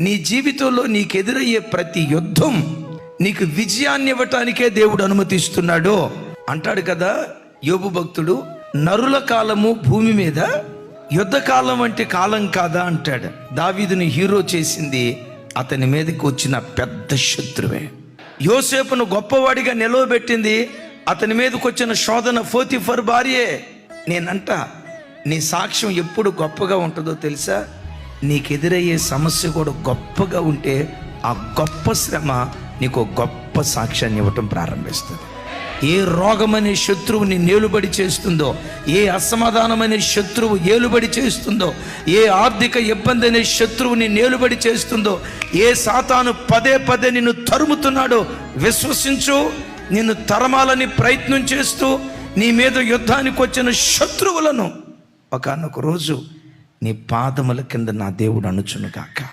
నీ జీవితంలో నీకు ఎదురయ్యే ప్రతి యుద్ధం నీకు విజయాన్ని ఇవ్వటానికే దేవుడు అనుమతిస్తున్నాడు అంటాడు కదా యోబు భక్తుడు. నరుల కాలము భూమి మీద యుద్ధ కాలం అంటే కాలం కాదా అంటాడు. దావీదుని హీరో చేసింది అతని మీదకి వచ్చిన పెద్ద శత్రువే. యోసేపును గొప్పవాడిగా నిలవబెట్టింది అతని మీదకి వచ్చిన శోధన పోతీఫర్ భార్యే. నేనంట నీ సాక్ష్యం ఎప్పుడు గొప్పగా ఉంటుందో తెలుసా? నీకు ఎదురయ్యే సమస్య కూడా గొప్పగా ఉంటే ఆ గొప్ప శ్రమ నీకు గొప్ప సాక్ష్యాన్ని ఇవ్వటం ప్రారంభిస్తుంది. ఏ రోగమనే శత్రువు నీ నేలుబడి చేస్తుందో, ఏ అసమాధానమనే శత్రువు ఏలుబడి చేస్తుందో, ఏ ఆర్థిక ఇబ్బంది అనే శత్రువు నీ నేలుబడి చేస్తుందో, ఏ సాతాను పదే పదే నిన్ను తరుముతున్నాడో విశ్వసించు. నిన్ను తరమాలని ప్రయత్నం చేస్తూ నీ మీద యుద్ధానికి వచ్చిన శత్రువులను ఒకానొక రోజు నీ పాదముల కింద నా దేవుడు అణుచును గాక.